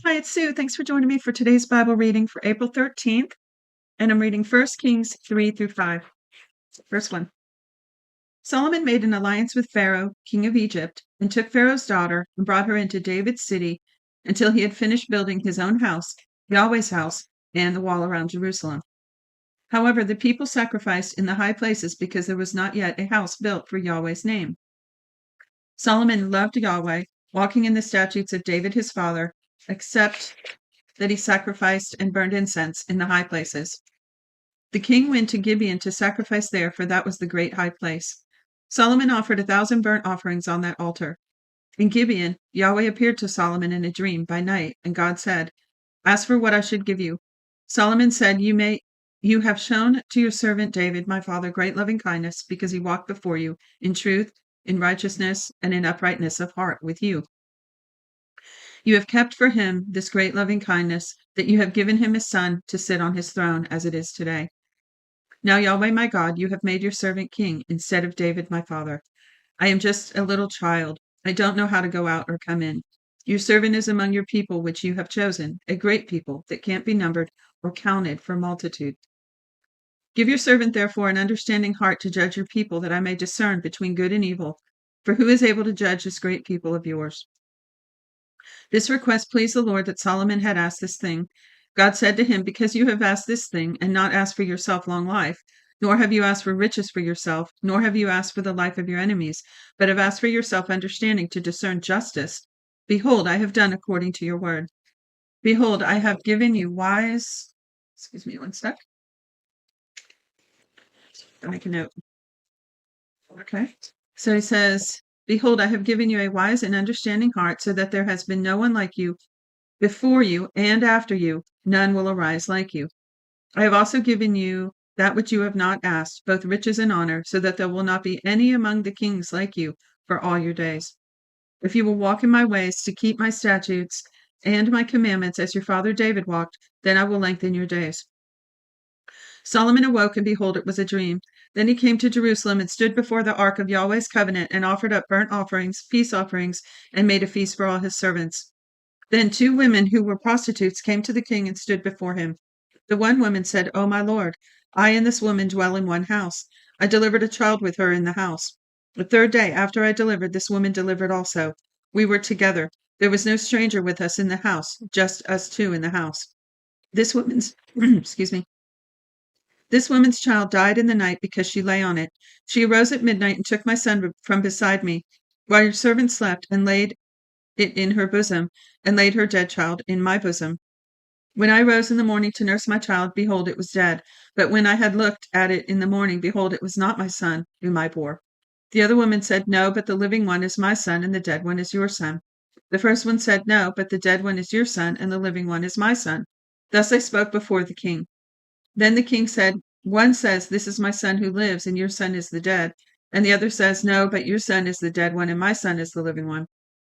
Hi, it's Sue. Thanks for joining me for today's Bible reading for April 13th, and I'm reading 1 Kings 3 through 5. Verse 1. Solomon made an alliance with Pharaoh, king of Egypt, and took Pharaoh's daughter and brought her into David's city until he had finished building his own house, Yahweh's house, and the wall around Jerusalem. However, the people sacrificed in the high places because there was not yet a house built for Yahweh's name. Solomon loved Yahweh, walking in the statutes of David his father, except that he sacrificed and burned incense in the high places. The king went to Gibeon to sacrifice there, for that was the great high place. Solomon offered 1,000 burnt offerings on that altar. In Gibeon, Yahweh appeared to Solomon in a dream by night, and God said, "Ask for what I should give you." Solomon said, You have shown to your servant David, my father, great loving kindness, because he walked before you in truth, in righteousness, and in uprightness of heart with you. You have kept for him this great loving kindness, that you have given him his son to sit on his throne as it is today. Now, Yahweh my God, you have made your servant king instead of David my father. I am just a little child. I don't know how to go out or come in. Your servant is among your people which you have chosen, a great people that can't be numbered or counted for multitude. Give your servant therefore an understanding heart to judge your people, that I may discern between good and evil. For who is able to judge this great people of yours? This request pleased the Lord that Solomon had asked this thing. God said to him, Because you have asked this thing, and not asked for yourself long life, nor have you asked for riches for yourself, nor have you asked for the life of your enemies, but have asked for yourself understanding to discern justice, behold, I have done according to your word. Behold, I have given you wise. Excuse me one sec. I'll make a note. Okay. So he says, Behold, I have given you a wise and understanding heart, so that there has been no one like you before you and after you, none will arise like you. I have also given you that which you have not asked, both riches and honor, so that there will not be any among the kings like you for all your days. If you will walk in my ways to keep my statutes and my commandments as your father David walked, then I will lengthen your days. Solomon awoke, and behold, it was a dream. Then he came to Jerusalem and stood before the ark of Yahweh's covenant and offered up burnt offerings, peace offerings, and made a feast for all his servants. Then 2 women who were prostitutes came to the king and stood before him. The one woman said, "O my lord, I and this woman dwell in one house. I delivered a child with her in the house. The 3rd day after I delivered, this woman delivered also. We were together. There was no stranger with us in the house, just us 2 in the house. This woman's excuse me. This woman's child died in the night because she lay on it. She arose at midnight and took my son from beside me, while your servant slept, and laid it in her bosom, and laid her dead child in my bosom. When I rose in the morning to nurse my child, behold, it was dead. But when I had looked at it in the morning, behold, it was not my son whom I bore. The other woman said, No, but the living one is my son, and the dead one is your son. The first one said, No, but the dead one is your son, and the living one is my son. Thus I spoke before the king. Then the king said, One says, This is my son who lives, and your son is the dead. And the other says, No, but your son is the dead one, and my son is the living one.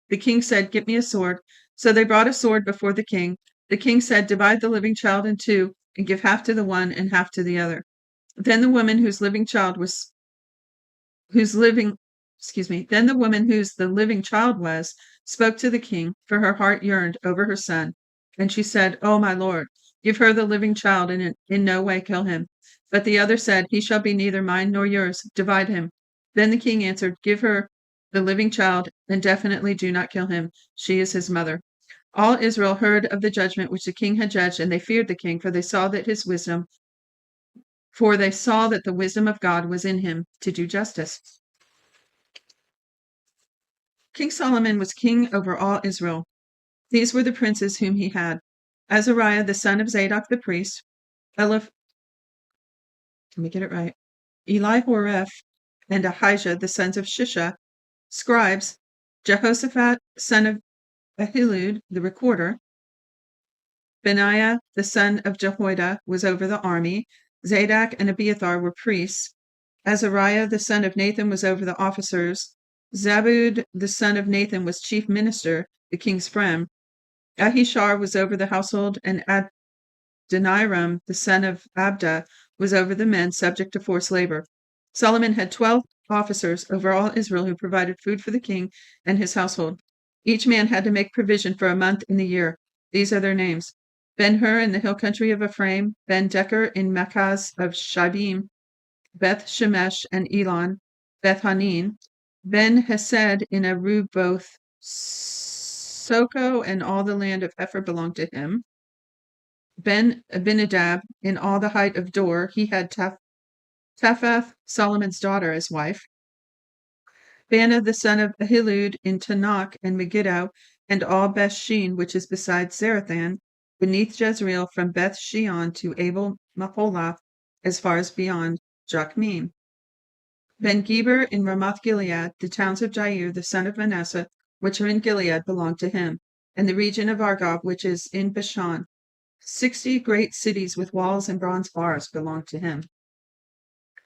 The king said, Get me a sword. So they brought a sword before the king. The king said, Divide the living child in 2, and give half to the one and half to the other. Then the woman whose living child was, then the woman whose the living child was, spoke to the king, for her heart yearned over her son. And she said, O my lord, give her the living child, and in no way kill him. But the other said, He shall be neither mine nor yours. Divide him. Then the king answered, Give her the living child, and definitely do not kill him. She is his mother. All Israel heard of the judgment which the king had judged, and they feared the king, for they saw that the wisdom of God was in him to do justice. King Solomon was king over all Israel. These were the princes whom he had: Azariah the son of Zadok the priest, Elihoreph and Ahijah the sons of Shisha, scribes, Jehoshaphat son of Ahilud the recorder, Benaiah the son of Jehoiada was over the army, Zadok and Abiathar were priests, Azariah the son of Nathan was over the officers, Zabud the son of Nathan was chief minister, the king's friend, Ahishar was over the household, and Adoniram the son of Abda was over the men subject to forced labor. Solomon had 12 officers over all Israel who provided food for the king and his household. Each man had to make provision for a month in the year. These are their names: Ben-Hur in the hill country of Ephraim, Ben-Decker in Machaz of Shaibim, Beth-Shemesh and Elon, Beth-Hanin, Ben-Hesed in Aruboth, Soko and all the land of Hepher belonged to him. Ben-Abinadab in all the height of Dor, he had Taphath, Solomon's daughter, as wife. Bana the son of Ahilud in Tanakh and Megiddo, and all Beth-Shin, which is beside Zarathan, beneath Jezreel, from Beth-Shean to Abel Maholath, as far as beyond Jachmim. Ben-Geber in Ramoth-Gilead, the towns of Jair, the son of Manasseh, which are in Gilead, belonged to him, and the region of Argob, which is in Bashan. 60 great cities with walls and bronze bars belonged to him.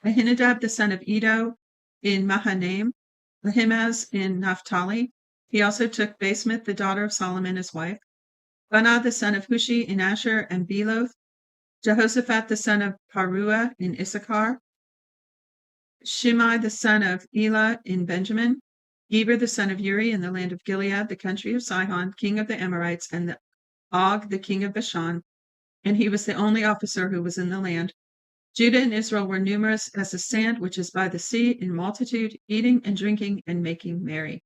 Ahinadab the son of Edo in Mahanaim, Ahimaaz in Naphtali. He also took Basemath, the daughter of Solomon, as wife. Banah the son of Hushi in Asher and Beloth. Jehoshaphat the son of Paruah in Issachar. Shimei the son of Elah in Benjamin. Eber the son of Uri in the land of Gilead, the country of Sihon, king of the Amorites, and the Og, the king of Bashan. And he was the only officer who was in the land. Judah and Israel were numerous as the sand which is by the sea, in multitude, eating and drinking and making merry.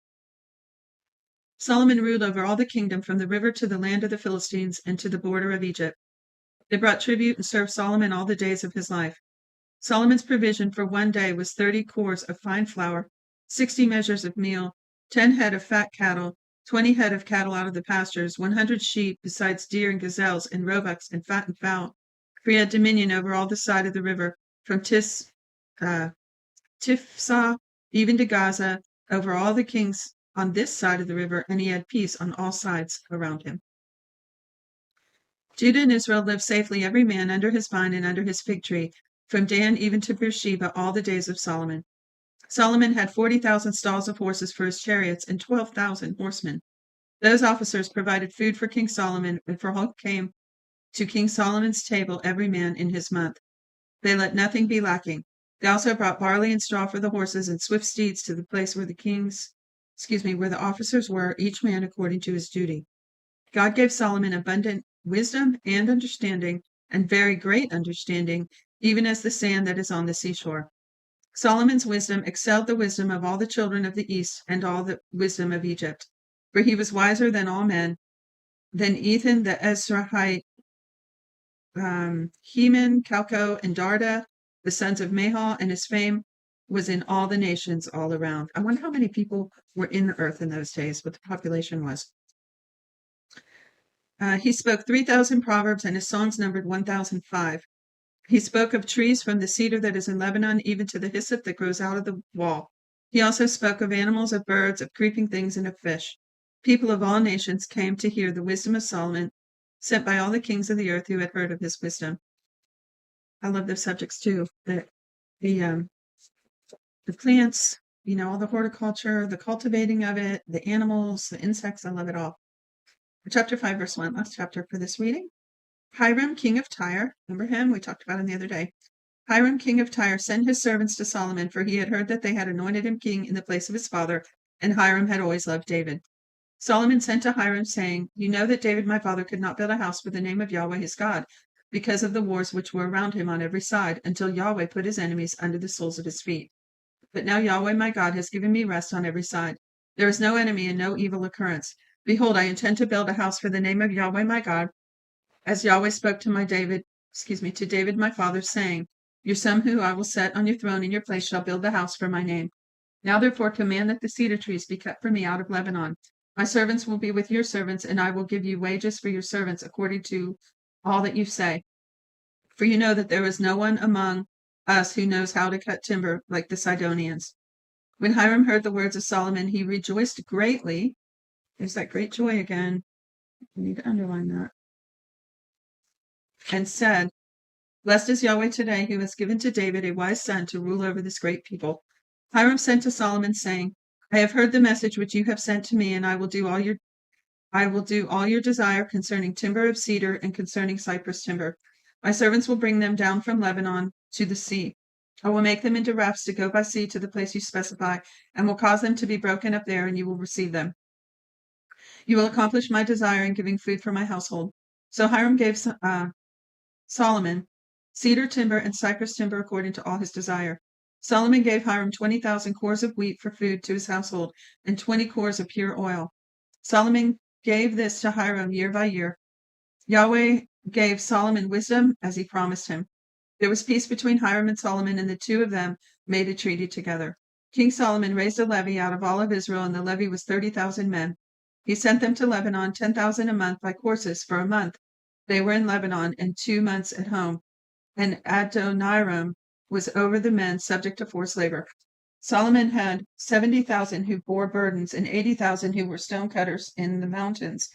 Solomon ruled over all the kingdom, from the river to the land of the Philistines and to the border of Egypt. They brought tribute and served Solomon all the days of his life. Solomon's provision for one day was 30 cores of fine flour, 60 measures of meal, 10 head of fat cattle, 20 head of cattle out of the pastures, 100 sheep, besides deer and gazelles and roebucks and fattened fowl. For he had dominion over all the side of the river, from Tifsah even to Gaza, over all the kings on this side of the river, and he had peace on all sides around him. Judah and Israel lived safely, every man under his vine and under his fig tree, from Dan even to Beersheba, all the days of Solomon. Solomon had 40,000 stalls of horses for his chariots and 12,000 horsemen. Those officers provided food for King Solomon, and for all came to King Solomon's table, every man in his month. They let nothing be lacking. They also brought barley and straw for the horses and swift steeds to the place where where the officers were, each man according to his duty. God gave Solomon abundant wisdom and understanding, and very great understanding, even as the sand that is on the seashore. Solomon's wisdom excelled the wisdom of all the children of the East and all the wisdom of Egypt. For he was wiser than all men, than Ethan the Ezrahite, Heman, Calco, and Darda, the sons of Mahal, and his fame was in all the nations all around. I wonder how many people were in the earth in those days, what the population was. He spoke 3,000 proverbs, and his songs numbered 1,005. He spoke of trees, from the cedar that is in Lebanon even to the hyssop that grows out of the wall. He also spoke of animals, of birds, of creeping things, and of fish. People of all nations came to hear the wisdom of Solomon, sent by all the kings of the earth who had heard of his wisdom. I love those subjects too. The plants, all the horticulture, the cultivating of it, the animals, the insects. I love it all. Chapter 5, verse 1, last chapter for this reading. Hiram, king of Tyre, remember him? We talked about him the other day. Hiram, king of Tyre, sent his servants to Solomon, for he had heard that they had anointed him king in the place of his father, and Hiram had always loved David. Solomon sent to Hiram, saying, You know that David my father could not build a house for the name of Yahweh his God, because of the wars which were around him on every side, until Yahweh put his enemies under the soles of his feet. But now Yahweh my God has given me rest on every side. There is no enemy and no evil occurrence. Behold, I intend to build a house for the name of Yahweh my God, as Yahweh spoke to David my father, saying, Your son who I will set on your throne in your place shall build the house for my name. Now therefore command that the cedar trees be cut for me out of Lebanon. My servants will be with your servants, and I will give you wages for your servants according to all that you say. For you know that there is no one among us who knows how to cut timber like the Sidonians. When Hiram heard the words of Solomon, he rejoiced greatly. There's that great joy again. I need to underline that. And said, Blessed is Yahweh today, who has given to David a wise son to rule over this great people. Hiram sent to Solomon, saying, I have heard the message which you have sent to me, and I will do all your desire concerning timber of cedar and concerning cypress timber. My servants will bring them down from Lebanon to the sea. I will make them into rafts to go by sea to the place you specify, and will cause them to be broken up there, and you will receive them. You will accomplish my desire in giving food for my household. So Hiram gave Solomon cedar timber and cypress timber according to all his desire. Solomon gave Hiram 20,000 cores of wheat for food to his household and 20 cores of pure oil. Solomon gave this to Hiram year by year. Yahweh gave Solomon wisdom as he promised him. There was peace between Hiram and Solomon, and the two of them made a treaty together. King Solomon raised a levy out of all of Israel, and the levy was 30,000 men. He sent them to Lebanon, 10,000 a month by courses for a month. They were in Lebanon and 2 months at home, and Adoniram was over the men subject to forced labor. Solomon had 70,000 who bore burdens and 80,000 who were stonecutters in the mountains.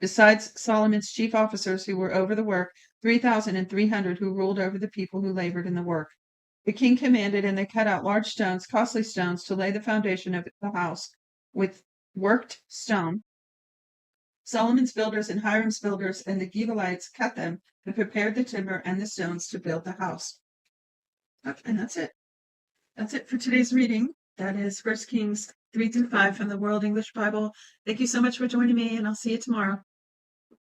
Besides Solomon's chief officers who were over the work, 3,300 who ruled over the people who labored in the work. The king commanded, and they cut out large stones, costly stones, to lay the foundation of the house with worked stone. Solomon's builders and Hiram's builders and the Givelites cut them and prepared the timber and the stones to build the house. And that's it. That's it for today's reading. That is 1 Kings 3 through 5 from the World English Bible. Thank you so much for joining me, and I'll see you tomorrow.